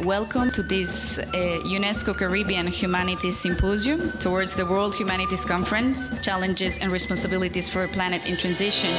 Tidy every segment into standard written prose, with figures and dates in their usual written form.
Welcome to this UNESCO Caribbean Humanities Symposium towards the World Humanities Conference, Challenges and Responsibilities for a Planet in Transition.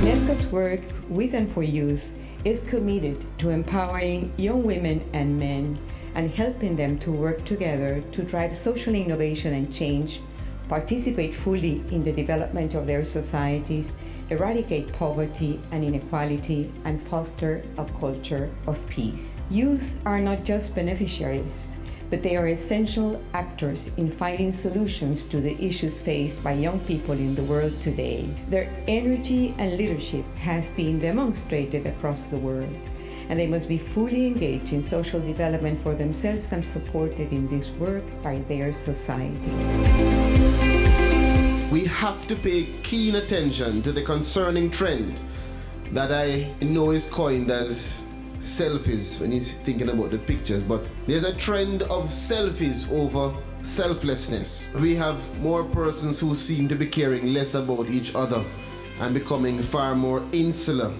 UNESCO's work with and for youth is committed to empowering young women and men and helping them to work together to drive social innovation and change, participate fully in the development of their societies, eradicate poverty and inequality, and foster a culture of peace. Youth are not just beneficiaries, but they are essential actors in finding solutions to the issues faced by young people in the world today. Their energy and leadership has been demonstrated across the world, and they must be fully engaged in social development for themselves and supported in this work by their societies. We have to pay keen attention to the concerning trend that I know is coined as selfies when you're thinking about the pictures, but there's a trend of selfies over selflessness. We have more persons who seem to be caring less about each other and becoming far more insular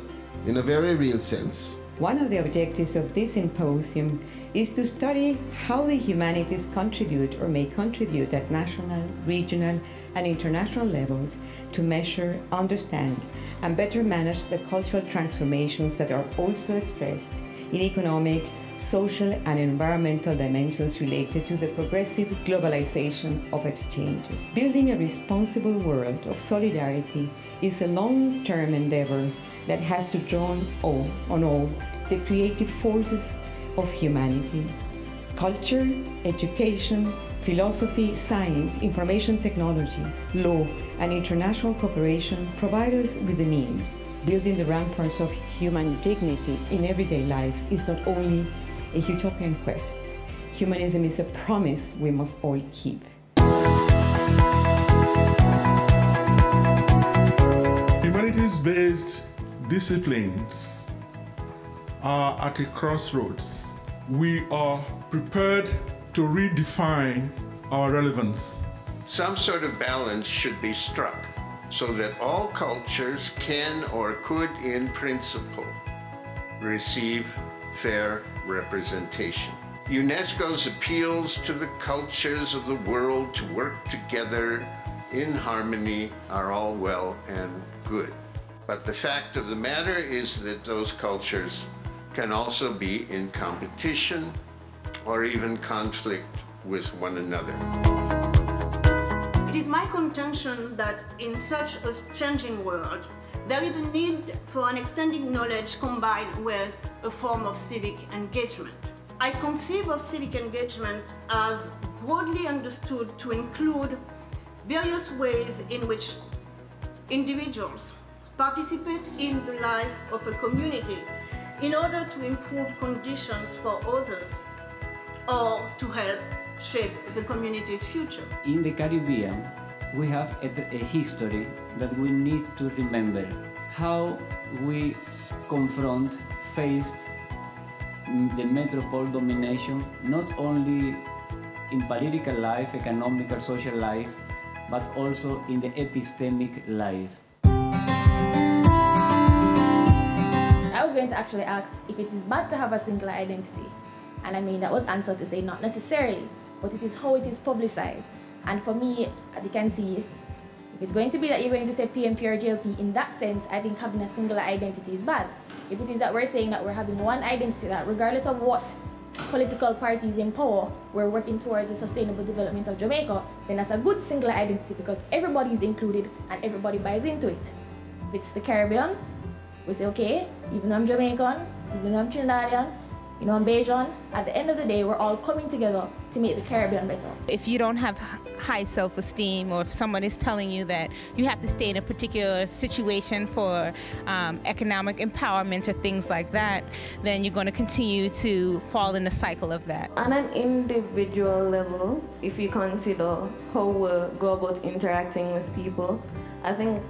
in a very real sense. One of the objectives of this symposium is to study how the humanities contribute or may contribute at national, regional, and international levels to measure, understand, and better manage the cultural transformations that are also expressed in economic, social, and environmental dimensions related to the progressive globalization of exchanges. Building a responsible world of solidarity is a long-term endeavor that has to draw on all the creative forces of humanity. Culture, education, philosophy, science, information technology, law, and international cooperation provide us with the means. Building the ramparts of human dignity in everyday life is not only a utopian quest. Humanism is a promise we must all keep. Humanities-based disciplines are at a crossroads. We are prepared to redefine our relevance. Some sort of balance should be struck so that all cultures can or could, in principle, receive fair representation. UNESCO's appeals to the cultures of the world to work together in harmony are all well and good. But the fact of the matter is that those cultures can also be in competition or even conflict with one another. It is my contention that in such a changing world, there is a need for an extended knowledge combined with a form of civic engagement. I conceive of civic engagement as broadly understood to include various ways in which individuals participate in the life of a community in order to improve conditions for others or to help shape the community's future. In the Caribbean, we have a history that we need to remember. How we faced the metropole domination, not only in political life, economic or social life, but also in the epistemic life. I was going to actually ask if it is bad to have a singular identity. And I mean, that was answered to say not necessarily, but it is how it is publicized. And for me, as you can see, if it's going to be that you're going to say PMP or GLP, in that sense, I think having a singular identity is bad. If it is that we're saying that we're having one identity, that regardless of what political parties in power, we're working towards the sustainable development of Jamaica, then that's a good singular identity because everybody is included and everybody buys into it. If it's the Caribbean, we say, okay, even though I'm Jamaican, even though I'm Trinidadian, you know, I'm Bajan, at the end of the day, we're all coming together to make the Caribbean better. If you don't have high self-esteem, or if someone is telling you that you have to stay in a particular situation for economic empowerment or things like that, then you're going to continue to fall in the cycle of that. On an individual level, if you consider how we go about interacting with people, I think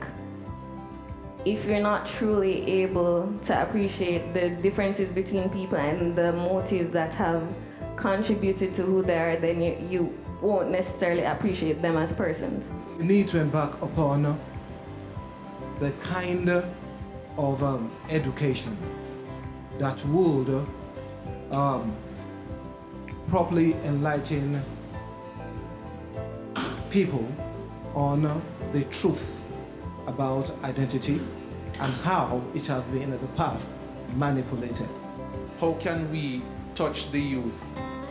if you're not truly able to appreciate the differences between people and the motives that have contributed to who they are, then you won't necessarily appreciate them as persons. We need to embark upon the kind of education that would properly enlighten people on the truth about identity and how it has been in the past manipulated. How can we touch the youth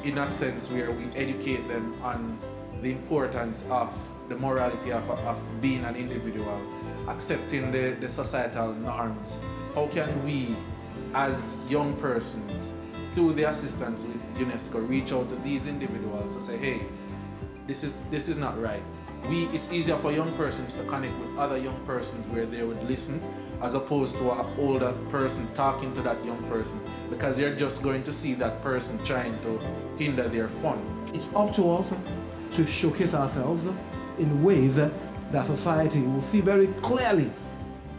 in a sense where we educate them on the importance of the morality of being an individual, accepting the societal norms? How can we, as young persons, through the assistance with UNESCO, reach out to these individuals to say, hey, this is not right. It's easier for young persons to connect with other young persons where they would listen, as opposed to an older person talking to that young person, because they're just going to see that person trying to hinder their fun. It's up to us to showcase ourselves in ways that society will see very clearly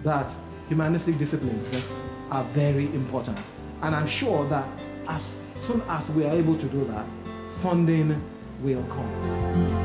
that humanistic disciplines are very important. And I'm sure that as soon as we are able to do that, funding will come.